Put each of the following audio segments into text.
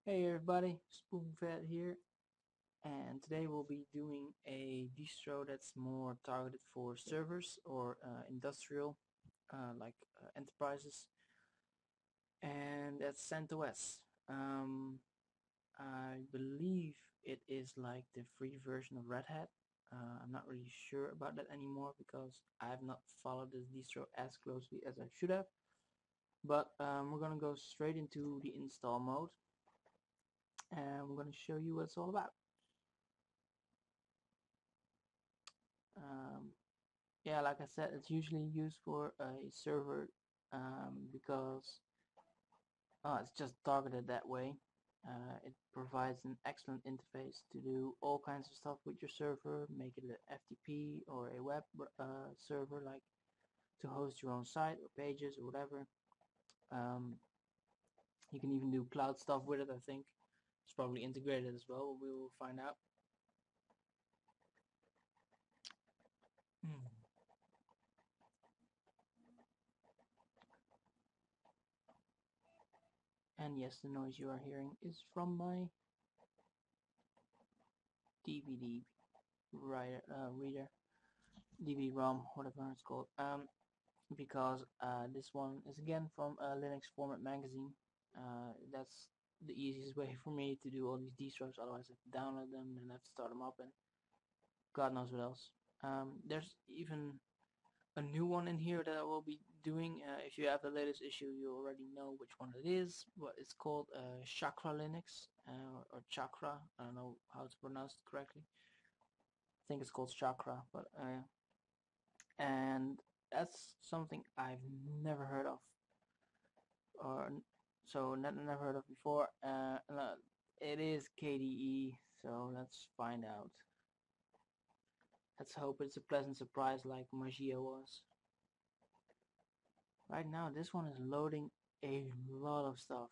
Hey everybody, Spoonfed here, and today we'll be doing a distro that's more targeted for servers or industrial, enterprises, and that's CentOS. I believe it is like the free version of Red Hat. I'm not really sure about that anymore because I have not followed this distro as closely as I should have. But we're gonna go straight into the install mode, and we're gonna show you what it's all about. Um, yeah, like I said, it's usually used for a server because it's just targeted that way. It provides an excellent interface to do all kinds of stuff with your server, make it an FTP or a web server, like to host your own site or pages or whatever. Um, you can even do cloud stuff with it, I think. It's probably integrated as well, we will find out. Mm. And yes, the noise you are hearing is from my DVD reader, DVD-ROM, whatever it's called. Because this one is again from Linux Format Magazine. That's the easiest way for me to do all these distros. Otherwise, I have to download them and have to start them up, and God knows what else. There's even a new one in here that I will be doing. If you have the latest issue, you already know which one it is. But it's called Chakra Linux or Chakra. I don't know how to pronounce it correctly. I think it's called Chakra, but and that's something I've never heard of, or never heard of before. It is KDE, so let's find out. Let's hope it's a pleasant surprise like Magia was. Right now, this one is loading a lot of stuff.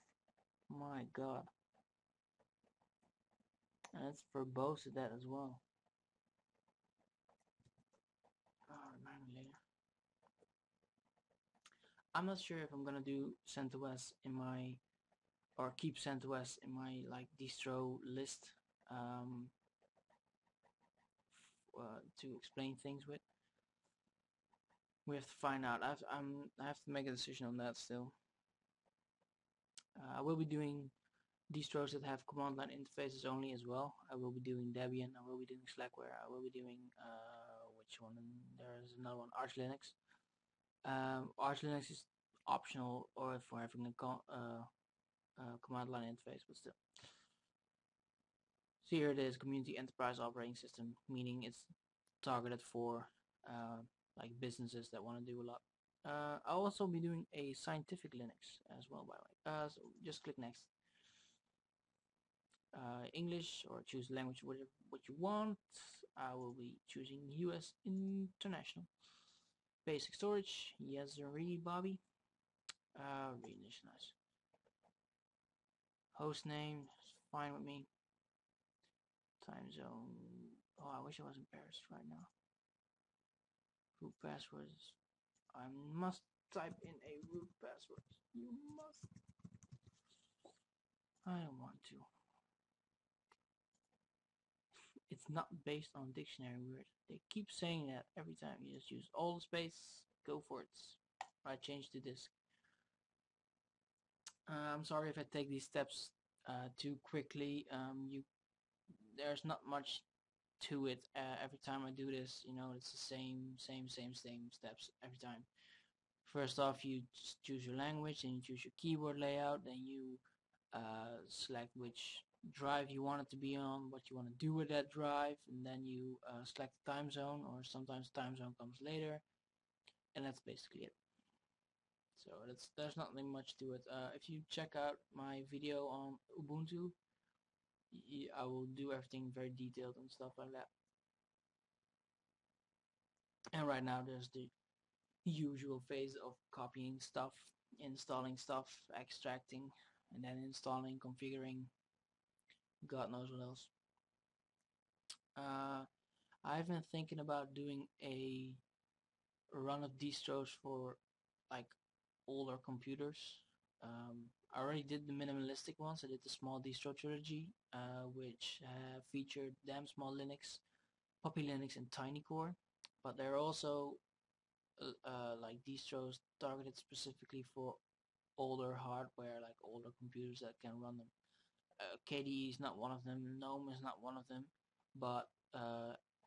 My God, and it's verbose to that as well. Oh, remind me later. I'm not sure if I'm gonna do CentOS in my or keep CentOS in my like distro list. Um, to explain things with. We have to find out. I have to make a decision on that still. I will be doing distros that have command line interfaces only as well. I will be doing Debian. I will be doing Slackware. I will be doing which one? There's another one, Arch Linux. Arch Linux is optional or for having a command line interface, but still. So here it is, Community Enterprise Operating System, meaning it's targeted for uh, like businesses that want to do a lot. I'll also be doing a scientific Linux as well, by the way. So just click next. English or choose language whatever what you want. I will be choosing US International. Basic storage, yes, sirree, Bobby. Really nice. Host name, fine with me. Time zone. Oh, I wish I was in Paris right now. Root passwords. I must type in a root password. You must. I don't want to. It's not based on dictionary word. They keep saying that every time. You just use all the space, go for it. I changed to disk. I'm sorry if I take these steps too quickly. There's not much to it. Every time I do this, it's the same steps every time. First off, you choose your language, then you choose your keyboard layout, then you select which drive you want it to be on, what you want to do with that drive, and then you select the time zone, or sometimes time zone comes later, and that's basically it. So there's not really much to it. If you check out my video on Ubuntu, I will do everything very detailed and stuff like that. And right now there's the usual phase of copying stuff, installing stuff, extracting, and then installing, configuring, God knows what else. Uh, I've been thinking about doing a run of distros for like older computers. I already did the minimalistic ones. I did the small distro trilogy, which featured Damn Small Linux, Puppy Linux, and Tiny Core. But there are also like distros targeted specifically for older hardware, like older computers that can run them. KDE is not one of them. GNOME is not one of them, but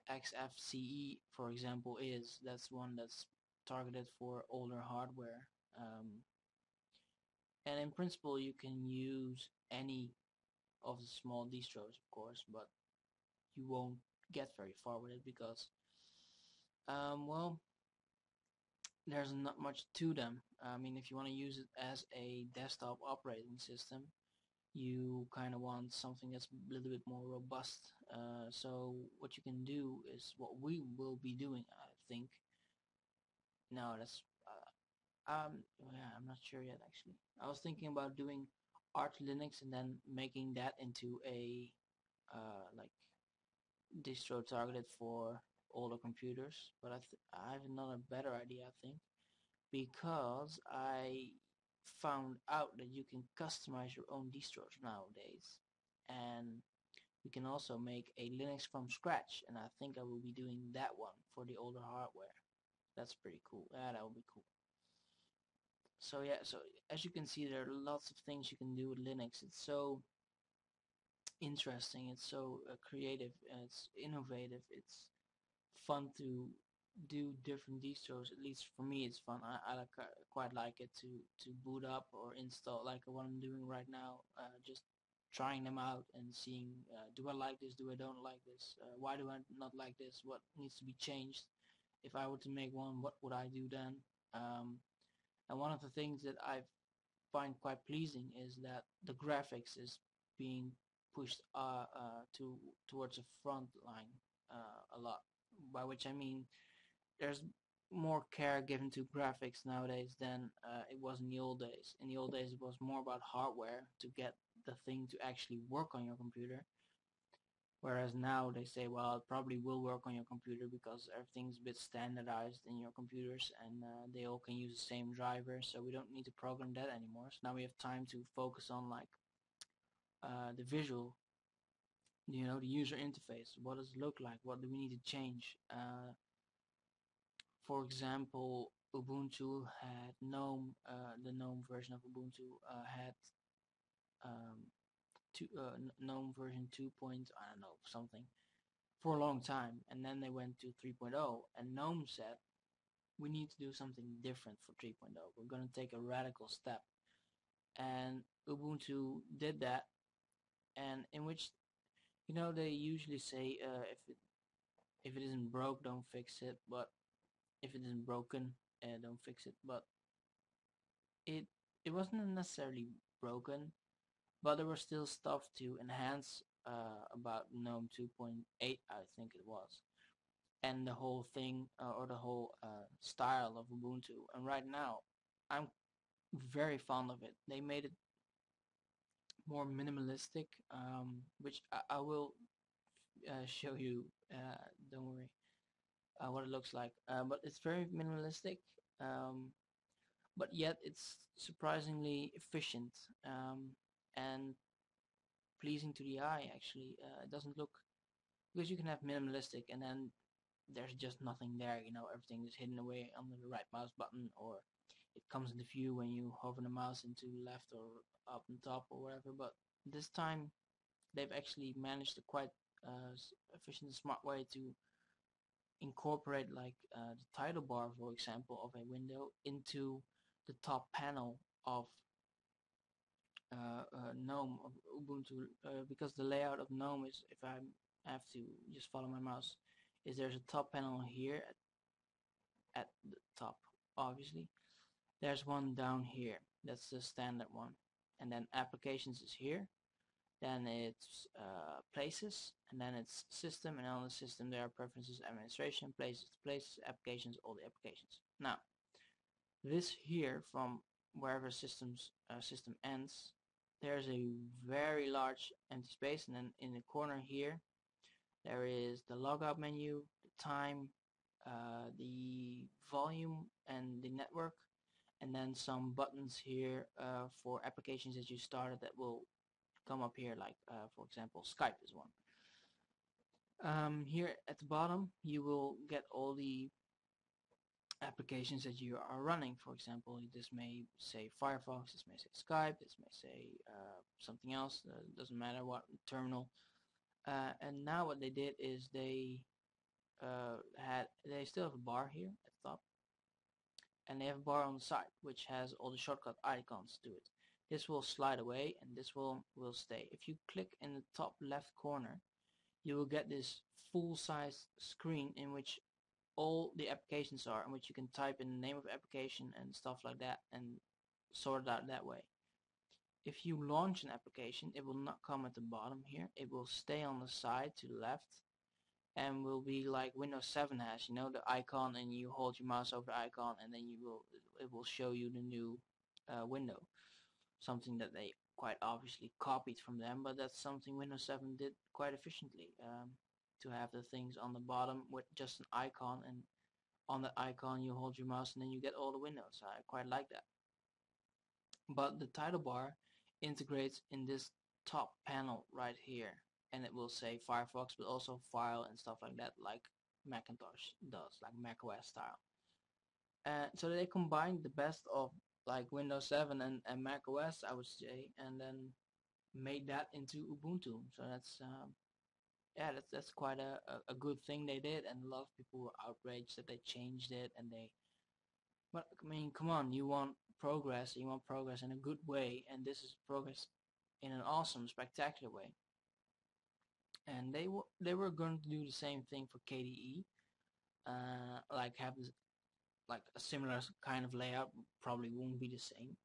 XFCE, for example, is. That's one that's targeted for older hardware. And in principle, you can use any of the small distros, of course, but you won't get very far with it because, well, there's not much to them. I mean, if you want to use it as a desktop operating system, you kind of want something that's a little bit more robust. So what you can do is what we will be doing, I think. No, that's yeah, I'm not sure yet actually. I was thinking about doing Arch Linux and then making that into a like distro targeted for older computers. But I have another better idea, I think, because I found out that you can customize your own distros nowadays, and you can also make a Linux from scratch, and I think I will be doing that one for the older hardware. That's pretty cool. Yeah, that would be cool. So yeah, so as you can see, there are lots of things you can do with Linux. It's so interesting, it's so creative, it's innovative, it's fun to do different distros. At least for me, it's fun. I like, quite like it to boot up or install, like what I'm doing right now. Just trying them out and seeing, do I like this, do I don't like this, why do I not like this, what needs to be changed. If I were to make one, what would I do then? And one of the things that I find quite pleasing is that the graphics is being pushed towards the front line a lot. By which I mean there's more care given to graphics nowadays than it was in the old days. In the old days, it was more about hardware to get the thing to actually work on your computer. Whereas now they say, well, it probably will work on your computer because everything's a bit standardized in your computers, and they all can use the same driver, so we don't need to program that anymore. So now we have time to focus on like the visual, the user interface. What does it look like? What do we need to change? For example, Ubuntu had GNOME, the GNOME version of Ubuntu had um, GNOME version 2. I don't know, something, for a long time, and then they went to 3.0, and GNOME said, we need to do something different for 3.0. We're going to take a radical step. And Ubuntu did that, and in which, they usually say, if it isn't broke, don't fix it, but if it isn't broken, don't fix it. But it wasn't necessarily broken, but there was still stuff to enhance about GNOME 2.8, I think it was, and the whole thing, or the whole style of Ubuntu. And right now, I'm very fond of it. They made it more minimalistic, which I will show you. Don't worry, what it looks like. But it's very minimalistic, but yet it's surprisingly efficient and pleasing to the eye. Actually, it doesn't look, because you can have minimalistic and then there's just nothing there. Everything is hidden away under the right mouse button, or it comes into view when you hover the mouse into left or up and top or whatever. But this time they've actually managed a quite efficient and smart way to incorporate like the title bar, for example, of a window into the top panel of GNOME, of Ubuntu, because the layout of GNOME is, if I have to just follow my mouse, is there's a top panel here at the top, obviously. There's one down here, that's the standard one, and then applications is here, then it's places, and then it's system, and on the system there are preferences, administration, places, applications, all the applications. Now this here, from wherever system ends, there's a very large empty space, and then in the corner here there is the logout menu, the time, the volume, and the network, and then some buttons here for applications that you started that will come up here, like for example Skype is one. Here at the bottom you will get all the applications that you are running. For example, this may say Firefox, this may say Skype, this may say something else, doesn't matter what terminal. And now what they did is they still have a bar here at the top, and they have a bar on the side which has all the shortcut icons to it. This will slide away and this will stay. If you click in the top left corner, you will get this full-size screen in which all the applications are, in which you can type in the name of the application and stuff like that and sort it out that way. If you launch an application, it will not come at the bottom here. It will stay on the side to the left and will be like Windows 7 has, you know, the icon, and you hold your mouse over the icon and then it will show you the new window. Something that they quite obviously copied from them, but that's something Windows 7 did quite efficiently, to have the things on the bottom with just an icon, and on the icon you hold your mouse and then you get all the windows. I quite like that. But the title bar integrates in this top panel right here, and it will say Firefox but also File and stuff like that, like Macintosh does, like macOS style. So they combined the best of like Windows 7 and macOS, I would say, and then made that into Ubuntu. So that's yeah, that's quite a good thing they did, and a lot of people were outraged that they changed it. And but I mean, come on, you want progress in a good way, and this is progress in an awesome, spectacular way. And they were going to do the same thing for KDE, like have this, like a similar kind of layout. Probably won't be the same,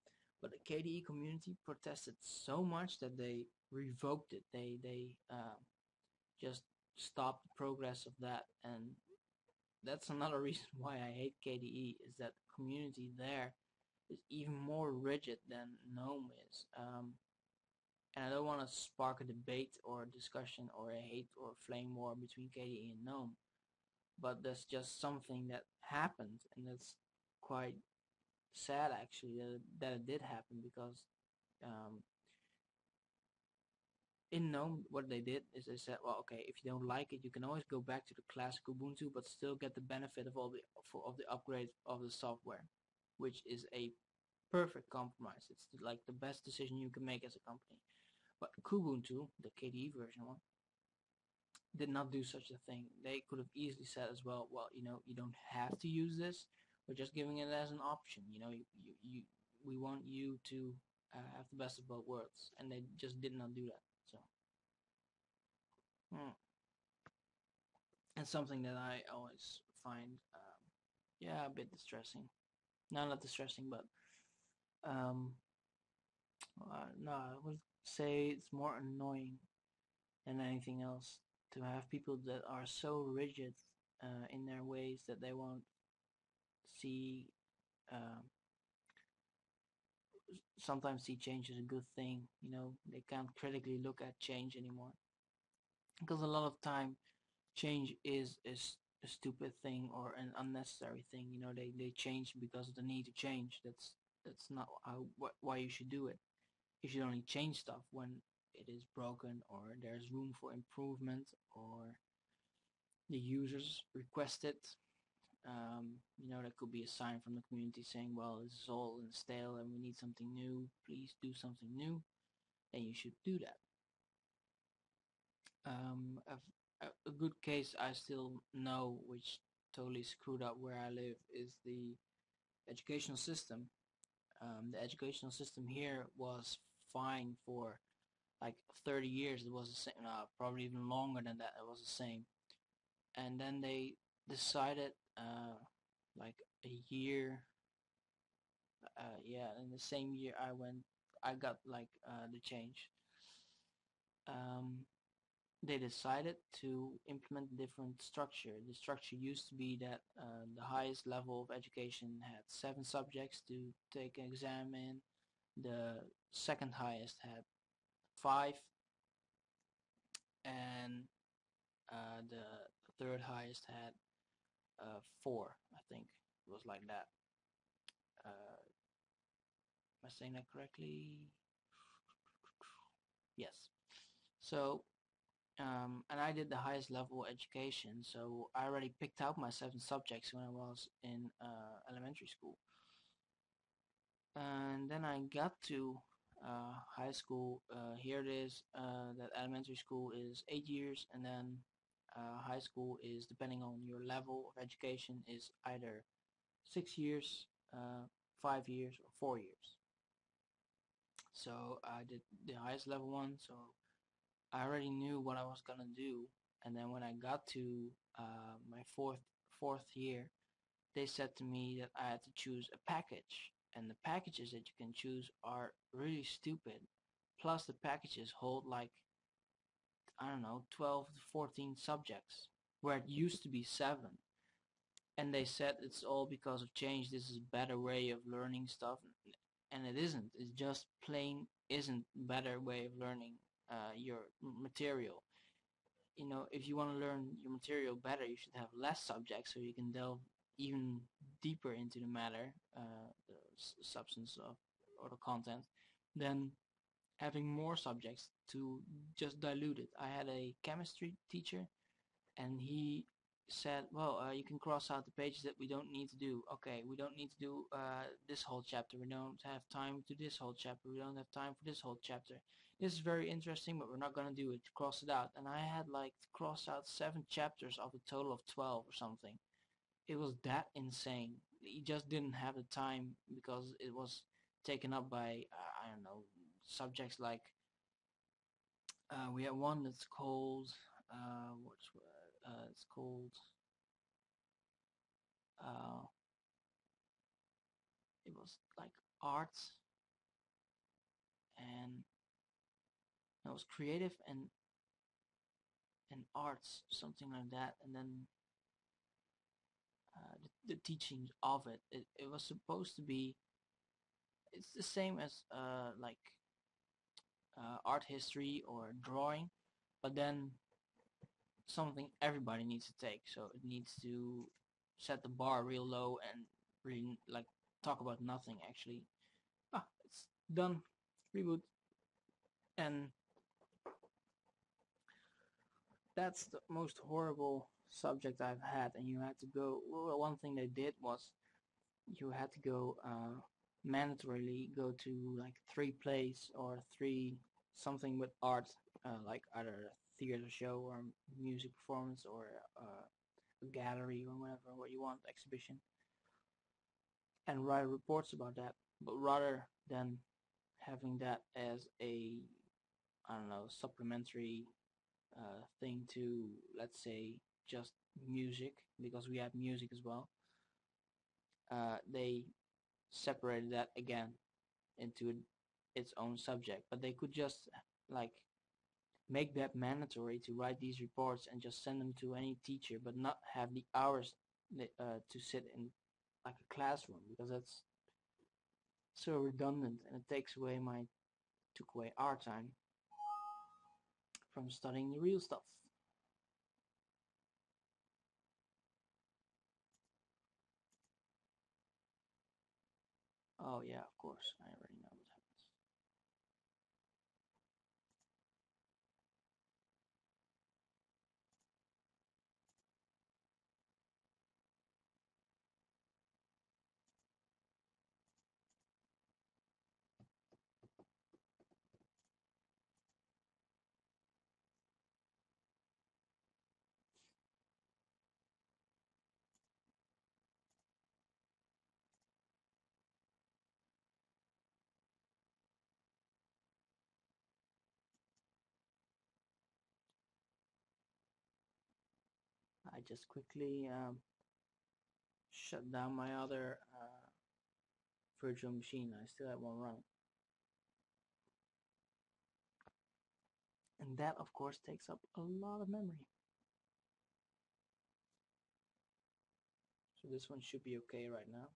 but the KDE community protested so much that they revoked it. They just stopped the progress of that, and that's another reason why I hate KDE, is that the community there is even more rigid than GNOME is. And I don't want to spark a debate or a discussion or a hate or flame war between KDE and GNOME, but that's just something that happened, and that's quite sad actually that it did happen, because in GNOME what they did is they said, well, okay, if you don't like it, you can always go back to the classic Ubuntu but still get the benefit of all the upgrades of the software, which is a perfect compromise. It's like the best decision you can make as a company. But Kubuntu, the KDE version one, did not do such a thing. They could have easily said as well, you know, you don't have to use this. We're just giving it as an option. You know, we want you to have the best of both worlds, and they just did not do that. So, and something that I always find, yeah, a bit distressing. No, not distressing, but no, I would say it's more annoying than anything else to have people that are so rigid in their ways that they won't see, sometimes see change as a good thing. You know, they can't critically look at change anymore, because a lot of time change is a stupid thing or an unnecessary thing. You know, they change because of the need to change. That's not why you should do it. You should only change stuff when it is broken or there's room for improvement or the users request it. You know, that could be a sign from the community saying, well, this is all in stale and we need something new. Please do something new. And you should do that. A good case I still know, which totally screwed up where I live, is the educational system. The educational system here was fine for like 30 years. It was the same, probably even longer than that. It was the same. And then they decided, like a year, yeah, in the same year I got like the change. They decided to implement a different structure. The structure used to be that the highest level of education had 7 subjects to take an exam in. The second highest had 5, and the third highest had 4. I think it was like that. I saying that correctly? Yes. So, and I did the highest level education, so I already picked out my 7 subjects when I was in elementary school. And then I got to high school. Here it is, that elementary school is 8 years, and then high school is, depending on your level of education, is either 6 years, 5 years, or 4 years. So I did the highest level one, so I already knew what I was gonna do. And then when I got to my fourth year, they said to me that I had to choose a package, and the packages that you can choose are really stupid. Plus, the packages hold like, I don't know, 12 to 14 subjects, where it used to be 7. And they said it's all because of change. This is a better way of learning stuff, and it isn't. It just plain isn't better way of learning your material. You know, if you want to learn your material better, you should have less subjects so you can delve even deeper into the matter, the substance of or the content, than having more subjects to just dilute it. I had a chemistry teacher, and he said, well, you can cross out the pages that we don't need to do. Okay, we don't need to do this whole chapter. We don't have time to this whole chapter. We don't have time for this whole chapter. This is very interesting, but we're not going to do it. Cross it out. And I had like to cross out 7 chapters of a total of 12 or something. It was that insane. He just didn't have the time because it was taken up by, I don't know, subjects like, we have one that's called, it's called, uh, it was like arts, and it was creative and arts, something like that. And then the teachings of it was supposed to be, it's the same as like art history or drawing, but then something everybody needs to take. So it needs to set the bar real low and really like talk about nothing actually. It's done. Reboot. And that's the most horrible subject I've had. And you had to go, well, one thing they did was you had to go mandatorily go to like 3 plays or 3 something with art, like either a theater show or music performance or a gallery or whatever, what you want, exhibition, and write reports about that. But rather than having that as a, I don't know, supplementary thing to, let's say, just music, because we have music as well, they separated that again into its own subject. But they could just like make that mandatory to write these reports and just send them to any teacher, but not have the hours to sit in like a classroom, because that's so redundant, and it took away our time from studying the real stuff. Oh yeah, of course, I already know what happens. I just quickly shut down my other virtual machine. I still have one running. And that, of course, takes up a lot of memory. So this one should be okay right now.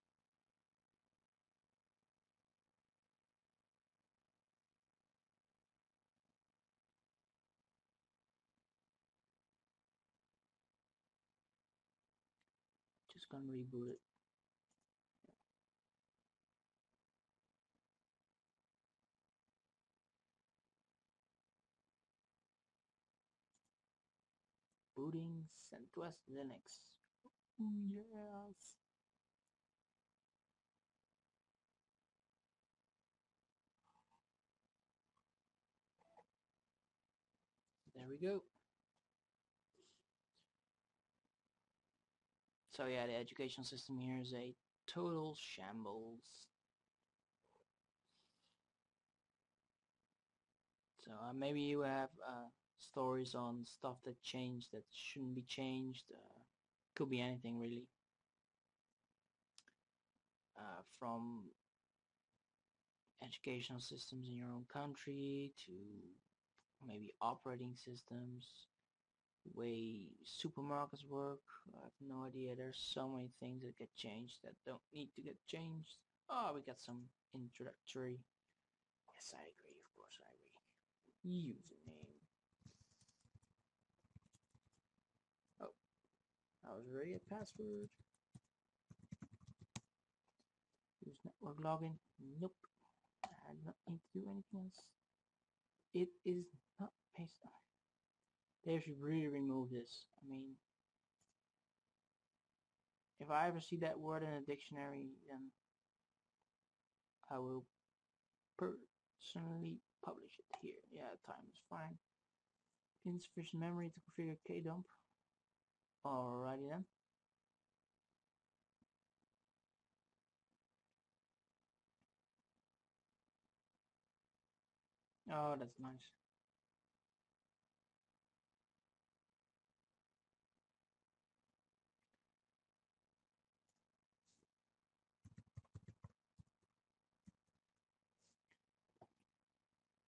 Just gonna reboot it. booting CentOS Linux. Yes. There we go. So yeah, the educational system here is a total shambles. So maybe you have stories on stuff that changed that shouldn't be changed. Could be anything really. From educational systems in your own country to maybe operating systems, way supermarkets work. I have no idea. There's so many things that get changed that don't need to get changed. Oh, we got some introductory. Yes, I agree. Of course, I agree. Username. Oh, I was already a password. Use network login. Nope. I do not need to do anything else. It is not pasted. They should really remove this. I mean, if I ever see that word in a dictionary, then I will personally publish it here. Yeah, time is fine. Insufficient memory to configure kdump. Alrighty then. Oh, that's nice.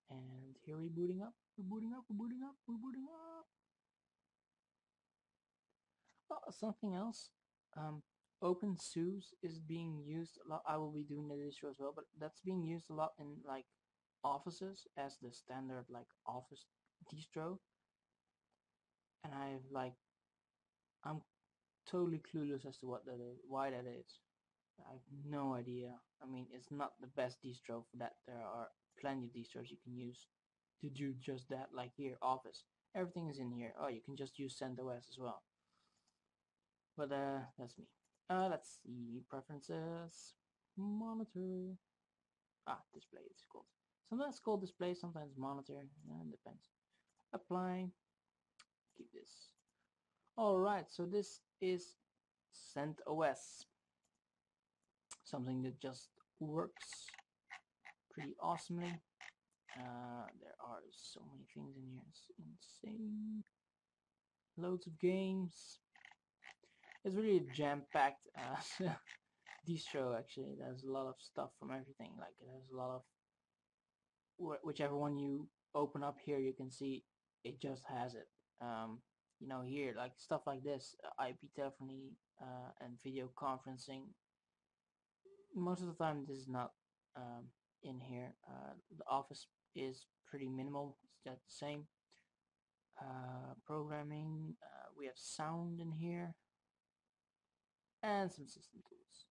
And here we're booting up. We're booting up. We're booting up. We're booting up. Oh, something else. OpenSUSE is being used a lot. I will be doing the distro as well, but that's being used a lot in like offices as the standard like office distro. And I'm totally clueless as to what that is, why that is. I have no idea. I mean, it's not the best distro for that. There are plenty of distros you can use to do just that, like here, Office. Everything is in here. Oh, you can just use CentOS as well. But that's me. Let's see, preferences, monitor. Display it's called. Sometimes it's called display, sometimes monitor. Depends. Apply. Keep this. Alright, so this is CentOS. Something that just works pretty awesomely. There are so many things in here. It's insane. Loads of games. It's really a jam-packed distro actually. There's a lot of stuff from everything. Like there's a lot of whichever one you open up here, you can see it just has it. You know, here like stuff like this, IP telephony and video conferencing. Most of the time, this is not in here. The Office is pretty minimal. It's just the same. Programming. We have sound in here and some system tools.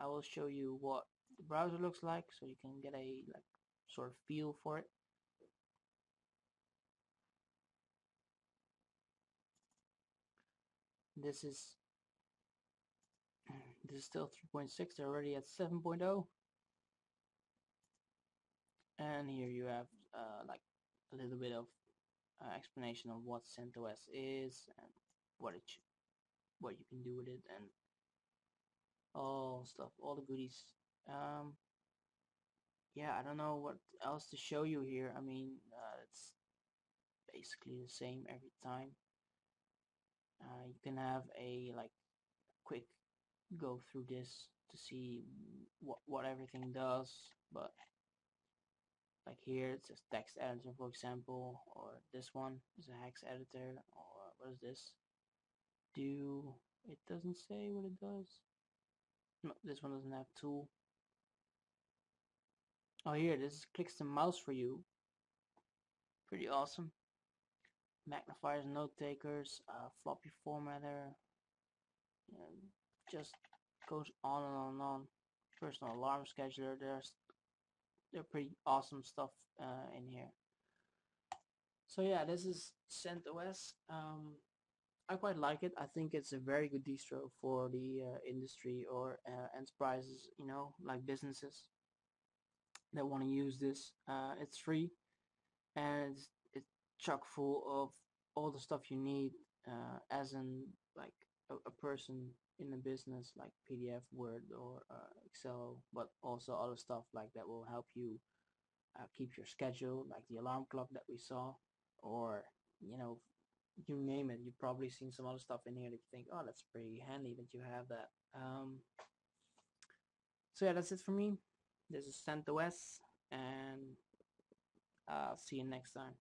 I will show you what the browser looks like so you can get a like sort of feel for it. This is still 3.6. They're already at 7.0. And here you have like a little bit of explanation of what CentOS is and what what you can do with it and all stuff, all the goodies. Yeah, I don't know what else to show you here. I mean, it's basically the same every time. You can have a like quick go through this to see what everything does, but like here it says text editor, for example, or this one is a hex editor, or what is this? It doesn't say what it does. No, this one doesn't have tool. Oh, here, this clicks the mouse for you. Pretty awesome. Magnifiers, note takers, floppy formatter. Just goes on and on and on. Personal alarm scheduler. They're pretty awesome stuff in here. So yeah, this is CentOS. I quite like it. I think it's a very good distro for the industry or enterprises, like businesses that want to use this. It's free and it's chock full of all the stuff you need as in like a person in a business, like PDF, Word, or Excel, but also other stuff like that will help you keep your schedule, like the alarm clock that we saw, or you know, you name it. You've probably seen some other stuff in here that you think, oh, that's pretty handy that you have that. So yeah, that's it for me. This is CentOS, and see you next time.